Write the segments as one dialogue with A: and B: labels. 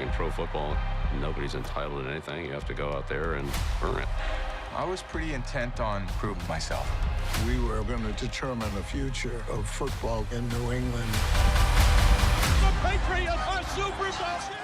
A: In pro football, nobody's entitled to anything. You have to go out there and earn it.
B: I was pretty intent on proving myself.
C: We were going to determine the future of football in New England.
D: The Patriots are Super Bowl champions!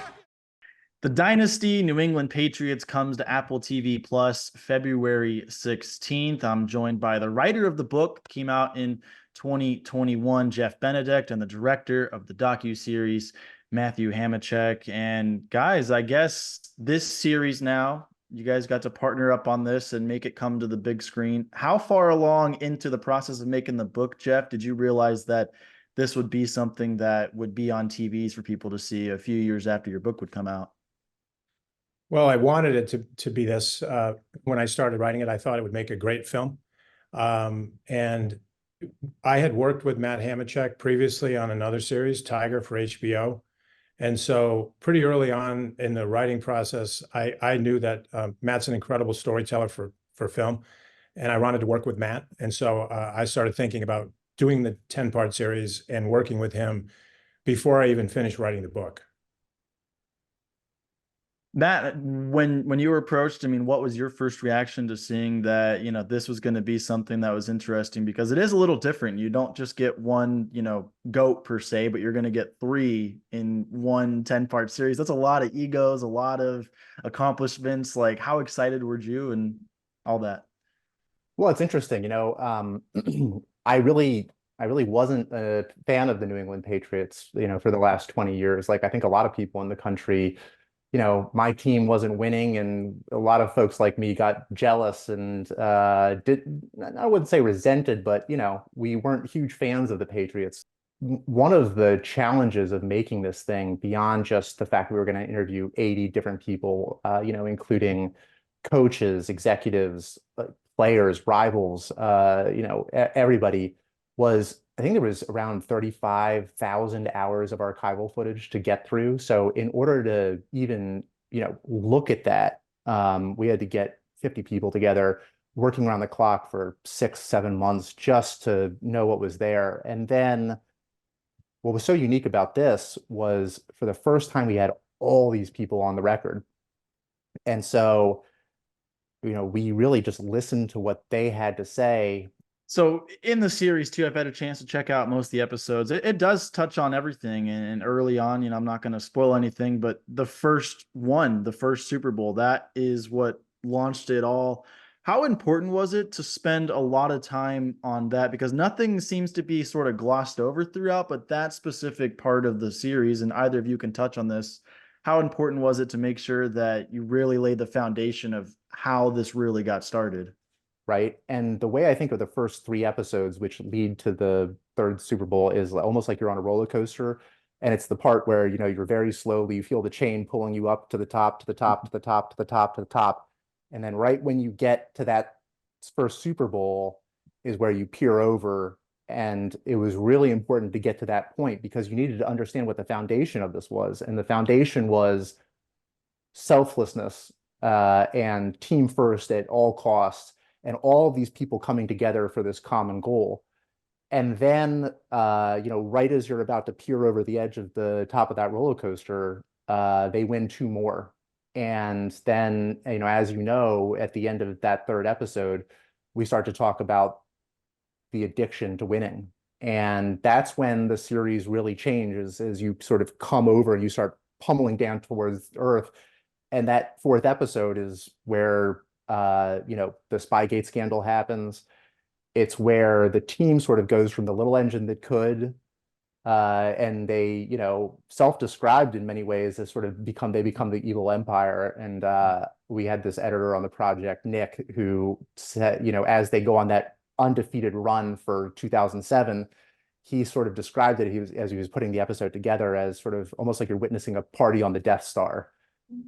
E: The Dynasty New England Patriots comes to Apple TV Plus February 16th. I'm joined by the writer of the book, came out in 2021, Jeff Benedict, and the director of the docuseries, Matthew Hamachek. And guys, I guess this series now, you guys got to partner up on this and make it come to the big screen. How far along into the process of making the book, Jeff, did you realize that this would be something that would be on TVs for people to see a few years after your book would come out?
F: Well, I wanted it to be this. When I started writing it, I thought it would make a great film. And I had worked with Matt Hamachek previously on another series, Tiger, for HBO. And so pretty early on in the writing process, I knew that Matt's an incredible storyteller for film, and I wanted to work with Matt. And so I started thinking about doing the 10-part series and working with him before I even finished writing the book.
E: Matt, when you were approached, I mean, what was your first reaction to seeing that, this was going to be something that was interesting? Because it is a little different. You don't just get one, GOAT per se, but you're going to get three in one 10-part series. That's a lot of egos, a lot of accomplishments. Like, how excited were you and all that?
G: Well, it's interesting. I really wasn't a fan of the New England Patriots, for the last 20 years. Like, I think a lot of people in the country, my team wasn't winning, and a lot of folks like me got jealous and I wouldn't say resented, but we weren't huge fans of the Patriots. One of the challenges of making this thing, beyond just the fact we were going to interview 80 different people, including coaches, executives, players, rivals, everybody, was I think there was around 35,000 hours of archival footage to get through. So in order to even, look at that, we had to get 50 people together working around the clock for 6-7 months just to know what was there. And then what was so unique about this was, for the first time, we had all these people on the record. And so, we really just listened to what they had to say.
E: So in the series too, I've had a chance to check out most of the episodes. It does touch on everything. And early on, I'm not going to spoil anything, but the first Super Bowl, that is what launched it all. How important was it to spend a lot of time on that? Because nothing seems to be sort of glossed over throughout, but that specific part of the series, and either of you can touch on this, how important was it to make sure that you really laid the foundation of how this really got started?
G: Right. And the way I think of the first 3 episodes, which lead to the third Super Bowl, is almost like you're on a roller coaster. And it's the part where, you're very slowly, you feel the chain pulling you up to the top, to the top, to the top, to the top, to the top. And then right when you get to that first Super Bowl is where you peer over. And it was really important to get to that point because you needed to understand what the foundation of this was. And the foundation was selflessness and team first at all costs. And all of these people coming together for this common goal. And then, right as you're about to peer over the edge of the top of that roller coaster, they win 2 more. And then, as at the end of that third episode, we start to talk about the addiction to winning. And that's when the series really changes, as you sort of come over and you start pummeling down towards Earth. And that 4th episode is where the Spygate scandal happens. It's where the team sort of goes from the little engine that could, and they, self-described in many ways as they become the evil empire. And we had this editor on the project, Nick, who said, as they go on that undefeated run for 2007, he sort of described it, as he was putting the episode together, as sort of almost like you're witnessing a party on the Death Star.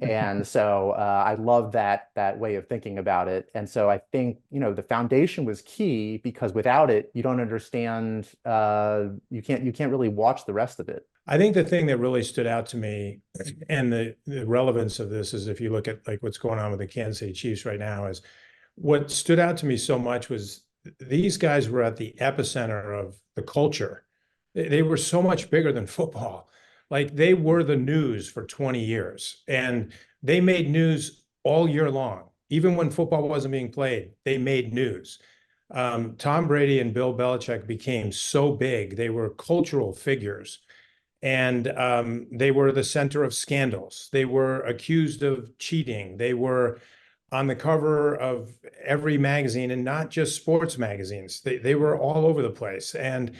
G: And so I love that way of thinking about it. And so I think, the foundation was key, because without it, you don't understand, you can't really watch the rest of it.
F: I think the thing that really stood out to me, and the relevance of this, is if you look at like what's going on with the Kansas City Chiefs right now, is what stood out to me so much was these guys were at the epicenter of the culture. They were so much bigger than football. Like they were the news for 20 years and they made news all year long. Even when football wasn't being played, they made news. Tom Brady and Bill Belichick became so big. They were cultural figures and they were the center of scandals. They were accused of cheating. They were on the cover of every magazine and not just sports magazines. They were all over the place. And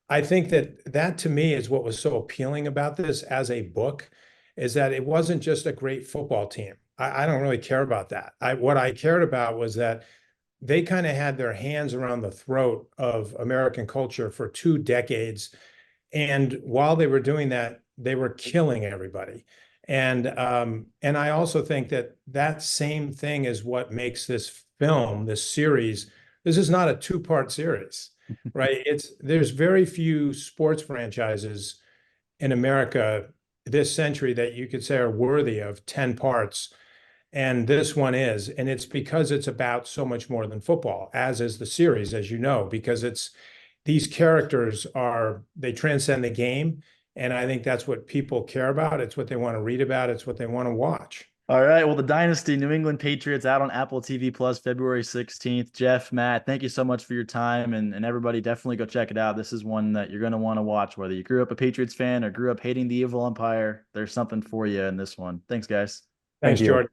F: I think that to me is what was so appealing about this as a book, is that it wasn't just a great football team. I don't really care about that. What I cared about was that they kind of had their hands around the throat of American culture for 2 decades. And while they were doing that, they were killing everybody. And I also think that same thing is what makes this film, this series. This is not a two-part series, right? There's very few sports franchises in America this century that you could say are worthy of 10 parts. And this one is, and it's because it's about so much more than football, as is the series, as you know, because these characters they transcend the game. And I think that's what people care about. It's what they want to read about. It's what they want to watch.
E: All right. Well, the Dynasty New England Patriots out on Apple TV Plus February 16th. Jeff, Matt, thank you so much for your time. And everybody definitely go check it out. This is one that you're going to want to watch, whether you grew up a Patriots fan or grew up hating the evil empire. There's something for you in this one. Thanks, guys.
F: Thanks,
G: you.
F: Jordan.